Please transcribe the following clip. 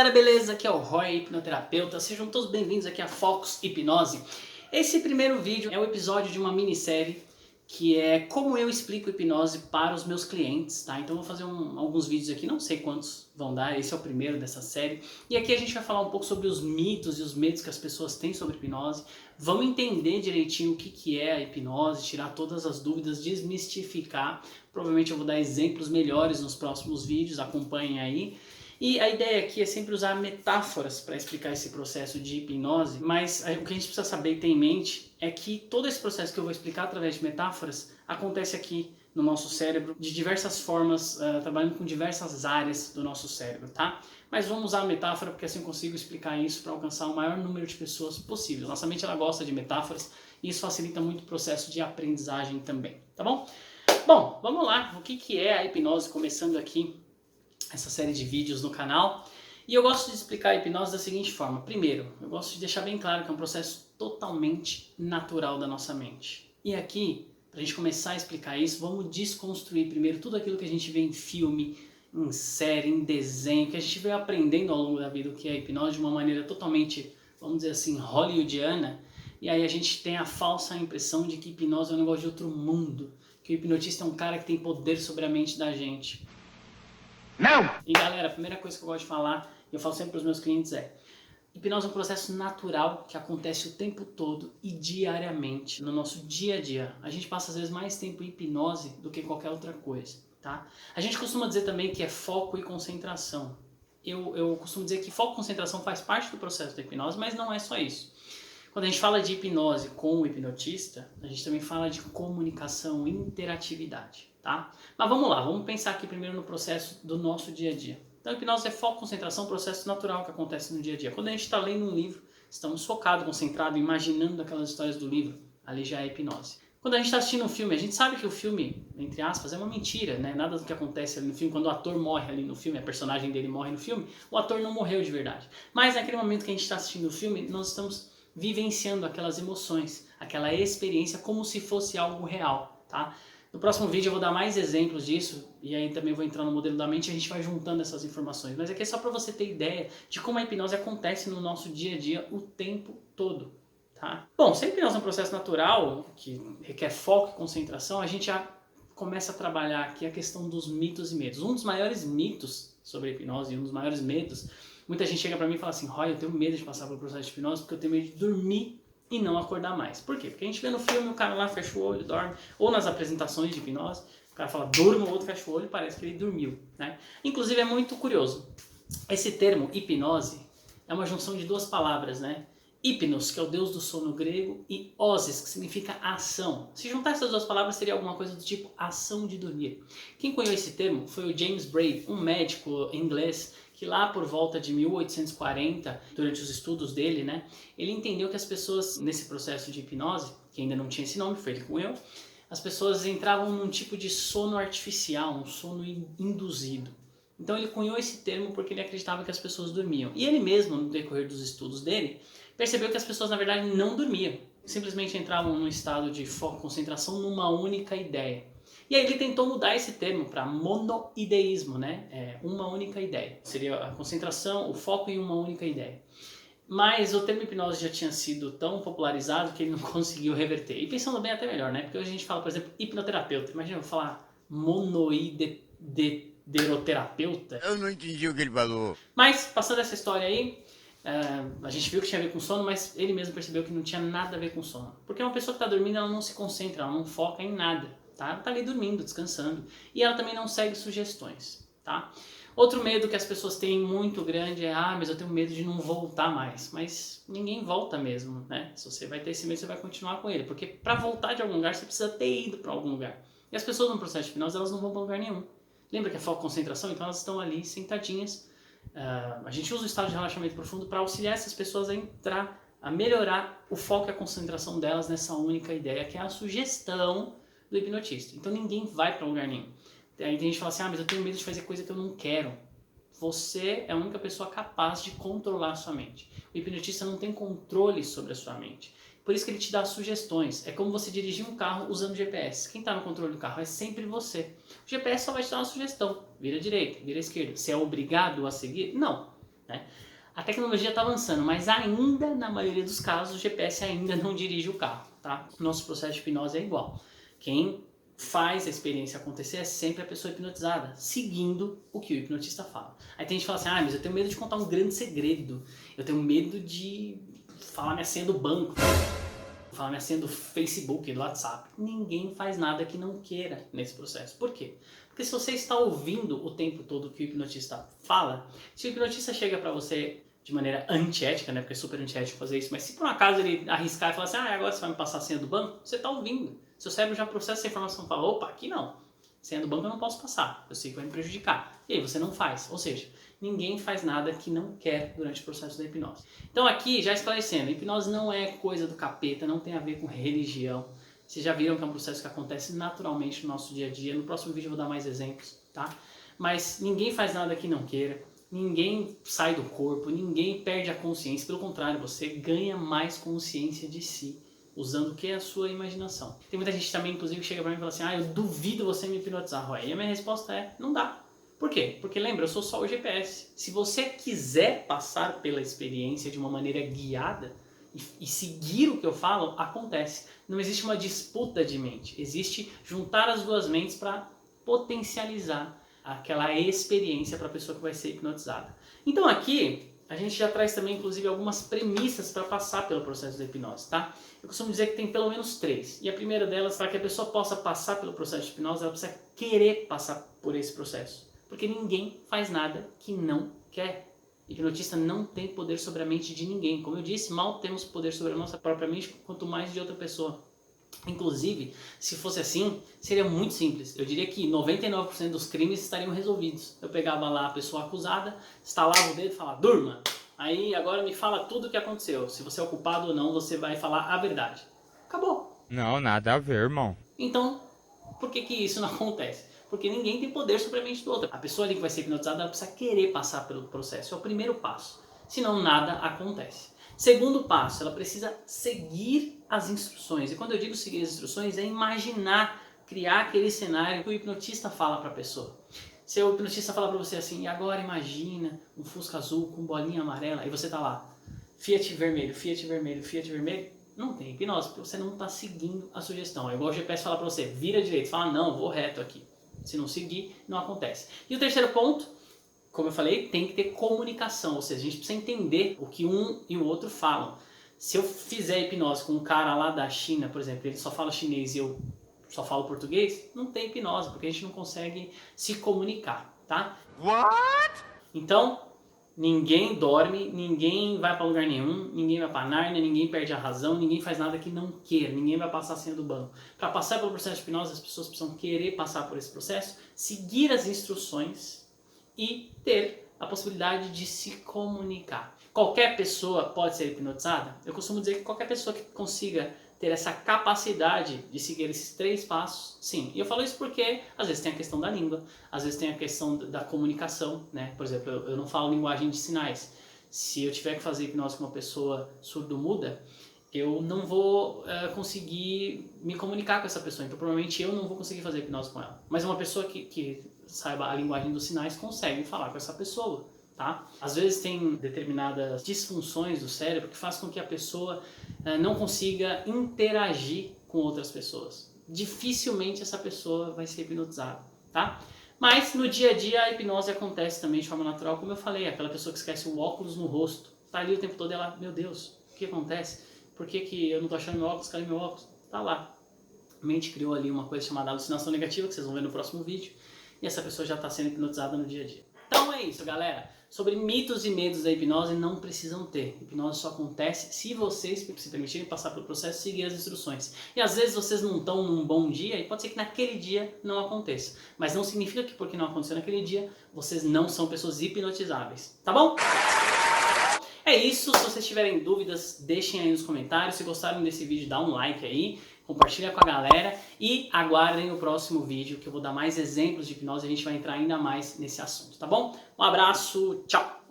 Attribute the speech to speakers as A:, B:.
A: galera, beleza? Aqui é o Roy, hipnoterapeuta. Sejam todos bem-vindos aqui a Focus Hipnose. Esse primeiro vídeo é o episódio de uma minissérie que é como eu explico hipnose para os meus clientes, tá? Então eu vou fazer alguns vídeos aqui, não sei quantos vão dar, esse é o primeiro dessa série. E aqui a gente vai falar um pouco sobre os mitos e os medos que as pessoas têm sobre hipnose. Vamos entender direitinho o que é a hipnose, tirar todas as dúvidas, desmistificar. Provavelmente eu vou dar exemplos melhores nos próximos vídeos, acompanhem aí. E a ideia aqui é sempre usar metáforas para explicar esse processo de hipnose, mas o que a gente precisa saber e ter em mente é que todo esse processo que eu vou explicar através de metáforas acontece aqui no nosso cérebro de diversas formas, trabalhando com diversas áreas do nosso cérebro, tá? Mas vamos usar a metáfora porque assim eu consigo explicar isso para alcançar o maior número de pessoas possível. Nossa mente ela gosta de metáforas e isso facilita muito o processo de aprendizagem também, tá bom? Bom, vamos lá. O que é a hipnose, começando aqui essa série de vídeos no canal. E eu gosto de explicar a hipnose da seguinte forma. Primeiro, eu gosto de deixar bem claro que é um processo totalmente natural da nossa mente. E aqui, para a gente começar a explicar isso, vamos desconstruir primeiro tudo aquilo que a gente vê em filme, em série, em desenho, que a gente vem aprendendo ao longo da vida o que é a hipnose de uma maneira totalmente, vamos dizer assim, hollywoodiana. E aí a gente tem a falsa impressão de que hipnose é um negócio de outro mundo, que o hipnotista é um cara que tem poder sobre a mente da gente. Não! E galera, a primeira coisa que eu gosto de falar, e eu falo sempre para os meus clientes hipnose é um processo natural que acontece o tempo todo e diariamente, no nosso dia a dia. A gente passa às vezes mais tempo em hipnose do que qualquer outra coisa, tá? A gente costuma dizer também que é foco e concentração. Eu costumo dizer que foco e concentração faz parte do processo da hipnose, mas não é só isso. Quando a gente fala de hipnose com o hipnotista, a gente também fala de comunicação, interatividade, tá? Mas vamos lá, vamos pensar aqui primeiro no processo do nosso dia a dia. Então, a hipnose é foco, concentração, processo natural que acontece no dia a dia. Quando a gente está lendo um livro, estamos focados, concentrados, imaginando aquelas histórias do livro, ali já é hipnose. Quando a gente está assistindo um filme, a gente sabe que o filme, entre aspas, é uma mentira, né? Nada do que acontece ali no filme, quando o ator morre ali no filme, a personagem dele morre no filme, o ator não morreu de verdade. Mas naquele momento que a gente está assistindo o filme, nós estamos vivenciando aquelas emoções, aquela experiência como se fosse algo real, tá? No próximo vídeo eu vou dar mais exemplos disso e aí também vou entrar no modelo da mente e a gente vai juntando essas informações. Mas aqui é só para você ter ideia de como a hipnose acontece no nosso dia a dia o tempo todo, tá? Bom, se a hipnose é um processo natural que requer foco e concentração, a gente já começa a trabalhar aqui a questão dos mitos e medos. Um dos maiores mitos sobre a hipnose e um dos maiores medos, muita gente chega pra mim e fala assim: Roy, eu tenho medo de passar pelo processo de hipnose porque eu tenho medo de dormir e não acordar mais. Por quê? Porque a gente vê no filme o cara lá fecha o olho, dorme, ou nas apresentações de hipnose, o cara fala durma, o outro fecha o olho e parece que ele dormiu, né? Inclusive é muito curioso, esse termo hipnose é uma junção de duas palavras, né? Hipnos, que é o deus do sono grego, e osis, que significa ação. Se juntar essas duas palavras seria alguma coisa do tipo ação de dormir. Quem cunhou esse termo foi o James Braid, um médico inglês que lá por volta de 1840, durante os estudos dele, né, ele entendeu que as pessoas nesse processo de hipnose, que ainda não tinha esse nome, foi ele que cunhou, as pessoas entravam num tipo de sono artificial, um sono induzido. Então ele cunhou esse termo porque ele acreditava que as pessoas dormiam. E ele mesmo, no decorrer dos estudos dele, percebeu que as pessoas na verdade não dormiam. Simplesmente entravam num estado de foco, concentração numa única ideia. E aí ele tentou mudar esse termo para monoideísmo, né? Uma única ideia. Seria a concentração, o foco em uma única ideia. Mas o termo hipnose já tinha sido tão popularizado que ele não conseguiu reverter. E pensando bem até melhor, né? Porque hoje a gente fala, por exemplo, hipnoterapeuta. Imagina eu falar monoideroterapeuta.
B: Eu não entendi o que ele falou.
A: Mas, passando essa história aí, a gente viu que tinha a ver com sono, mas ele mesmo percebeu que não tinha nada a ver com sono. Porque uma pessoa que está dormindo, ela não se concentra, ela não foca em nada. Tá? Ela está ali dormindo, descansando. E ela também não segue sugestões. Tá? Outro medo que as pessoas têm muito grande é: mas eu tenho medo de não voltar mais. Mas ninguém volta mesmo, né? Se você vai ter esse medo, você vai continuar com ele. Porque para voltar de algum lugar, você precisa ter ido para algum lugar. E as pessoas no processo de hipnose, elas não vão para lugar nenhum. Lembra que é foco e concentração? Então elas estão ali sentadinhas. A gente usa o estado de relaxamento profundo para auxiliar essas pessoas a entrar, a melhorar o foco e a concentração delas nessa única ideia, que é a sugestão do hipnotista. Então ninguém vai para lugar nenhum. Aí tem gente que fala assim: mas eu tenho medo de fazer coisa que eu não quero. Você é a única pessoa capaz de controlar a sua mente. O hipnotista não tem controle sobre a sua mente. Por isso que ele te dá sugestões. É como você dirigir um carro usando GPS. Quem está no controle do carro é sempre você. O GPS só vai te dar uma sugestão. Vira à direita, vira à esquerda. Você é obrigado a seguir? Não. né? A tecnologia está avançando, mas ainda, na maioria dos casos, o GPS ainda não dirige o carro, tá? Nosso processo de hipnose é igual. Quem faz a experiência acontecer é sempre a pessoa hipnotizada, seguindo o que o hipnotista fala. Aí tem gente que fala assim, ah, mas eu tenho medo de contar um grande segredo, eu tenho medo de falar minha senha do banco, falar minha senha do Facebook, do WhatsApp. Ninguém faz nada que não queira nesse processo. Por quê? Porque se você está ouvindo o tempo todo o que o hipnotista fala, se o hipnotista chega para você de maneira antiética, né, porque é super antiético fazer isso, mas se por um acaso ele arriscar e falar assim, ah, agora você vai me passar a senha do banco, você está ouvindo. Seu cérebro já processa essa informação e fala, opa, aqui não. Senha do banco eu não posso passar, eu sei que vai me prejudicar. E aí você não faz. Ou seja, ninguém faz nada que não quer durante o processo da hipnose. Então aqui, já esclarecendo, a hipnose não é coisa do capeta, não tem a ver com religião. Vocês já viram que é um processo que acontece naturalmente no nosso dia a dia. No próximo vídeo eu vou dar mais exemplos, tá? Mas ninguém faz nada que não queira. Ninguém sai do corpo, ninguém perde a consciência. Pelo contrário, você ganha mais consciência de si, usando o que é a sua imaginação. Tem muita gente também, inclusive, que chega pra mim e fala assim, ah, eu duvido você me hipnotizar, Roy. E a minha resposta é, não dá. Por quê? Porque lembra, eu sou só o GPS. Se você quiser passar pela experiência de uma maneira guiada e seguir o que eu falo, acontece. Não existe uma disputa de mente. Existe juntar as duas mentes para potencializar aquela experiência para a pessoa que vai ser hipnotizada. Então aqui a gente já traz também, inclusive, algumas premissas para passar pelo processo da hipnose, tá? Eu costumo dizer que tem pelo menos 3. E a primeira delas, para que a pessoa possa passar pelo processo de hipnose, ela precisa querer passar por esse processo. Porque ninguém faz nada que não quer. Hipnotista não tem poder sobre a mente de ninguém. Como eu disse, mal temos poder sobre a nossa própria mente, quanto mais de outra pessoa. Inclusive, se fosse assim, seria muito simples. Eu diria que 99% dos crimes estariam resolvidos. Eu pegava lá a pessoa acusada, estalava o dedo e falava, durma! Aí agora me fala tudo o que aconteceu. Se você é o culpado ou não, você vai falar a verdade. Acabou.
B: Não, nada a ver, irmão.
A: Então, por que que isso não acontece? Porque ninguém tem poder sobre a mente do outro. A pessoa ali que vai ser hipnotizada, ela precisa querer passar pelo processo. É o primeiro passo. Senão nada acontece. Segundo passo, ela precisa seguir as instruções. E quando eu digo seguir as instruções, é imaginar, criar aquele cenário que o hipnotista fala para a pessoa. Se o hipnotista fala para você assim, e agora imagina um Fusca azul com bolinha amarela, e você tá lá, Fiat vermelho, Fiat vermelho, Fiat vermelho, não tem hipnose, porque você não está seguindo a sugestão. É igual o GPS falar para você, vira direito, fala não, vou reto aqui. Se não seguir, não acontece. E o terceiro ponto, como eu falei, tem que ter comunicação, ou seja, a gente precisa entender o que um e o outro falam. Se eu fizer hipnose com um cara lá da China, por exemplo, ele só fala chinês e eu só falo português, não tem hipnose, porque a gente não consegue se comunicar, tá?
B: What?
A: Então, ninguém dorme, ninguém vai para lugar nenhum, ninguém vai para Nárnia, ninguém perde a razão, ninguém faz nada que não queira, ninguém vai passar a senha do banco. Para passar pelo processo de hipnose, as pessoas precisam querer passar por esse processo, seguir as instruções e ter a possibilidade de se comunicar. Qualquer pessoa pode ser hipnotizada? Eu costumo dizer que qualquer pessoa que consiga ter essa capacidade de seguir esses 3 passos, sim. E eu falo isso porque às vezes tem a questão da língua, às vezes tem a questão da comunicação, né? Por exemplo, eu não falo linguagem de sinais. Se eu tiver que fazer hipnose com uma pessoa surdo-muda, eu não vou conseguir me comunicar com essa pessoa, então provavelmente eu não vou conseguir fazer hipnose com ela. Mas uma pessoa que saiba a linguagem dos sinais consegue falar com essa pessoa, tá? Às vezes tem determinadas disfunções do cérebro que faz com que a pessoa não consiga interagir com outras pessoas. Dificilmente essa pessoa vai ser hipnotizada, tá? Mas no dia a dia a hipnose acontece também de forma natural, como eu falei, aquela pessoa que esquece o óculos no rosto, tá ali o tempo todo e ela, meu Deus, o que acontece? Por que eu não tô achando meu óculos? Cadê meu óculos? Tá lá. A mente criou ali uma coisa chamada alucinação negativa, que vocês vão ver no próximo vídeo, e essa pessoa já está sendo hipnotizada no dia a dia. Então é isso, galera. Sobre mitos e medos da hipnose, não precisam ter. Hipnose só acontece se vocês se permitirem passar pelo processo e seguir as instruções. E às vezes vocês não estão num bom dia e pode ser que naquele dia não aconteça. Mas não significa que porque não aconteceu naquele dia, vocês não são pessoas hipnotizáveis. Tá bom? É isso, se vocês tiverem dúvidas, deixem aí nos comentários. Se gostaram desse vídeo, dá um like aí, compartilha com a galera e aguardem o próximo vídeo que eu vou dar mais exemplos de hipnose e a gente vai entrar ainda mais nesse assunto, tá bom? Um abraço, tchau!